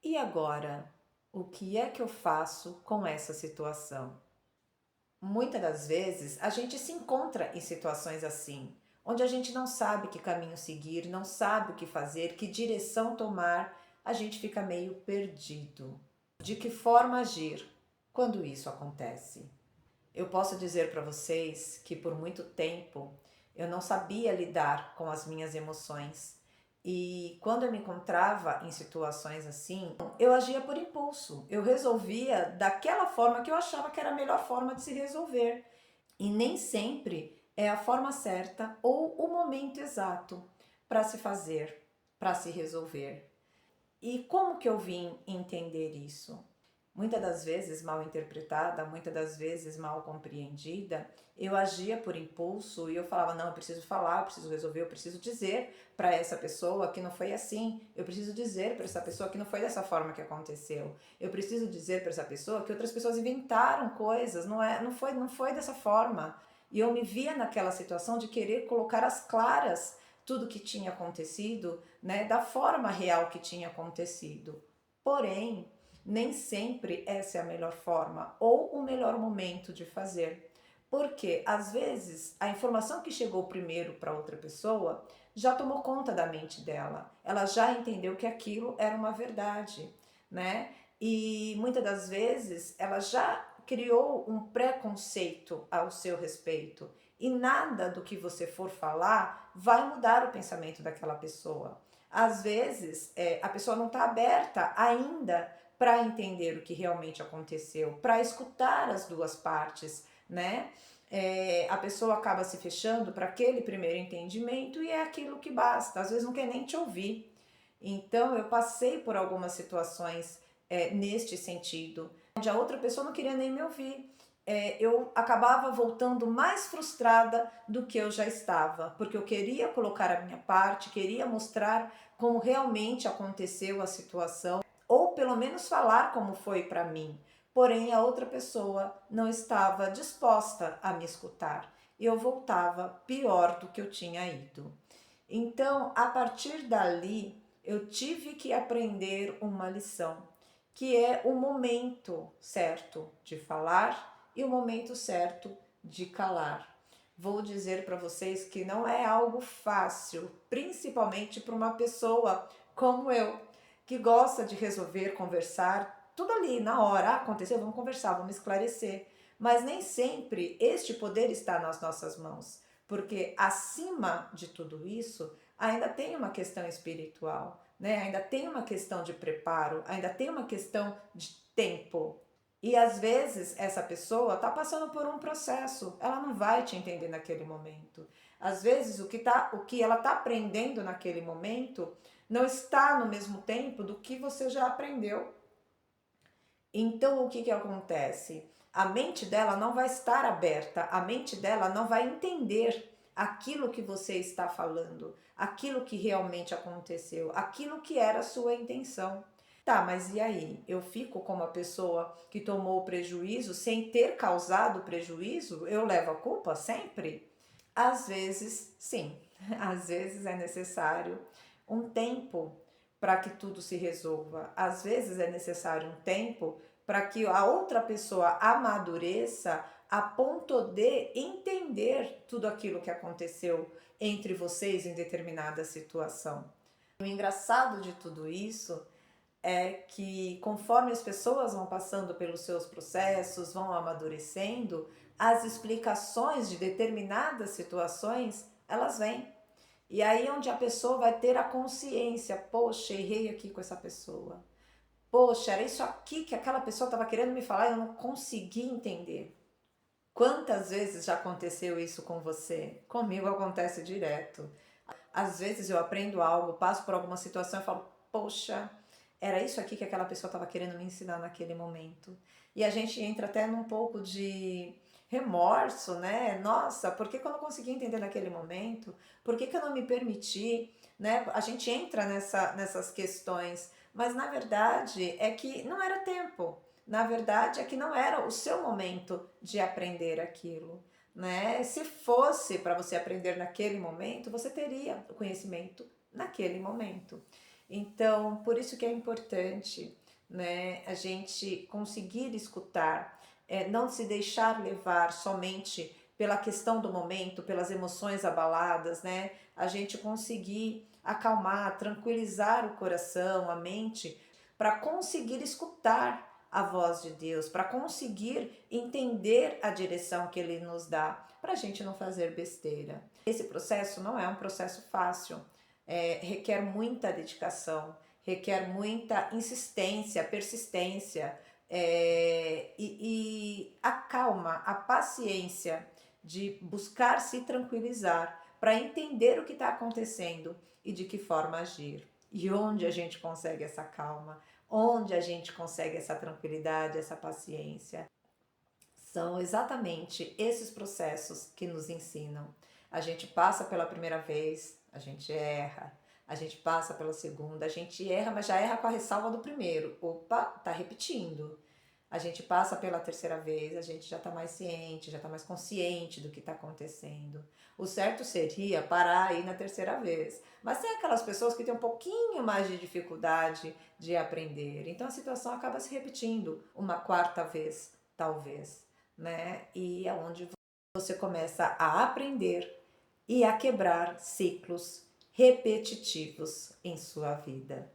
E agora, o que é que eu faço com essa situação? Muitas das vezes a gente se encontra em situações assim, onde a gente não sabe que caminho seguir, não sabe o que fazer, que direção tomar, a gente fica meio perdido. De que forma agir quando isso acontece? Eu posso dizer para vocês que por muito tempo eu não sabia lidar com as minhas emoções. E quando eu me encontrava em situações assim, eu agia por impulso. Eu resolvia daquela forma que eu achava que era a melhor forma de se resolver. E nem sempre é a forma certa ou o momento exato para se fazer, para se resolver. E como que eu vim entender isso? Muitas das vezes mal interpretada, muitas das vezes mal compreendida, eu agia por impulso e eu falava, não, eu preciso falar, eu preciso resolver, eu preciso dizer para essa pessoa que não foi assim, eu preciso dizer para essa pessoa que não foi dessa forma que aconteceu, eu preciso dizer para essa pessoa que outras pessoas inventaram coisas, não foi dessa forma. E eu me via naquela situação de querer colocar às claras tudo que tinha acontecido, né, da forma real que tinha acontecido. Porém, nem sempre essa é a melhor forma ou o melhor momento de fazer. Porque às vezes a informação que chegou primeiro para outra pessoa já tomou conta da mente dela. Ela já entendeu que aquilo era uma verdade, né? E muitas das vezes ela já criou um preconceito ao seu respeito. E nada do que você for falar vai mudar o pensamento daquela pessoa. Às vezes, a pessoa não está aberta ainda para entender o que realmente aconteceu, para escutar as duas partes, né? A pessoa acaba se fechando para aquele primeiro entendimento e é aquilo que basta, às vezes não quer nem te ouvir. Então eu passei por algumas situações neste sentido, onde a outra pessoa não queria nem me ouvir. Eu acabava voltando mais frustrada do que eu já estava, porque eu queria colocar a minha parte, queria mostrar como realmente aconteceu a situação, ou pelo menos falar como foi para mim. Porém, a outra pessoa não estava disposta a me escutar. E eu voltava pior do que eu tinha ido. Então, a partir dali, eu tive que aprender uma lição, que é o momento certo de falar e o momento certo de calar. Vou dizer para vocês que não é algo fácil, principalmente para uma pessoa como eu, que gosta de resolver, conversar, tudo ali na hora. Ah, aconteceu, vamos conversar, vamos esclarecer. Mas nem sempre este poder está nas nossas mãos, porque acima de tudo isso ainda tem uma questão espiritual, né? Ainda tem uma questão de preparo, ainda tem uma questão de tempo. E às vezes essa pessoa está passando por um processo, ela não vai te entender naquele momento. Às vezes o que ela está aprendendo naquele momento não está no mesmo tempo do que você já aprendeu. Então o que acontece? A mente dela não vai estar aberta, a mente dela não vai entender aquilo que você está falando, aquilo que realmente aconteceu, aquilo que era a sua intenção. Tá, mas e aí? Eu fico como a pessoa que tomou o prejuízo sem ter causado o prejuízo? Eu levo a culpa sempre? Às vezes, sim. Às vezes é necessário um tempo para que tudo se resolva. Às vezes é necessário um tempo para que a outra pessoa amadureça a ponto de entender tudo aquilo que aconteceu entre vocês em determinada situação. O engraçado de tudo isso é que conforme as pessoas vão passando pelos seus processos, vão amadurecendo, as explicações de determinadas situações, elas vêm. E aí é onde a pessoa vai ter a consciência, poxa, errei aqui com essa pessoa. Poxa, era isso aqui que aquela pessoa estava querendo me falar e eu não consegui entender. Quantas vezes já aconteceu isso com você? Comigo acontece direto. Às vezes eu aprendo algo, passo por alguma situação e falo, poxa, era isso aqui que aquela pessoa estava querendo me ensinar naquele momento. E a gente entra até num pouco de remorso, né? Nossa, por que eu não consegui entender naquele momento? Por que eu não me permiti? Né? A gente entra nessas questões, mas na verdade é que não era tempo. Na verdade é que não era o seu momento de aprender aquilo. Né? Se fosse para você aprender naquele momento, você teria o conhecimento naquele momento. Então, por isso que é importante, né, a gente conseguir escutar, não se deixar levar somente pela questão do momento, pelas emoções abaladas, né? A gente conseguir acalmar, tranquilizar o coração, a mente, para conseguir escutar a voz de Deus, para conseguir entender a direção que Ele nos dá, para a gente não fazer besteira. Esse processo não é um processo fácil, requer muita dedicação, requer muita insistência, persistência, e a calma, a paciência de buscar se tranquilizar para entender o que está acontecendo e de que forma agir. E onde a gente consegue essa calma, onde a gente consegue essa tranquilidade, essa paciência. São exatamente esses processos que nos ensinam. A gente passa pela primeira vez, a gente erra. A gente passa pela segunda, a gente erra, mas já erra com a ressalva do primeiro. Opa, tá repetindo. A gente passa pela terceira vez, a gente já está mais ciente, já está mais consciente do que está acontecendo. O certo seria parar aí na terceira vez. Mas tem aquelas pessoas que têm um pouquinho mais de dificuldade de aprender. Então a situação acaba se repetindo uma quarta vez, talvez, né? E é onde você começa a aprender e a quebrar ciclos repetitivos em sua vida.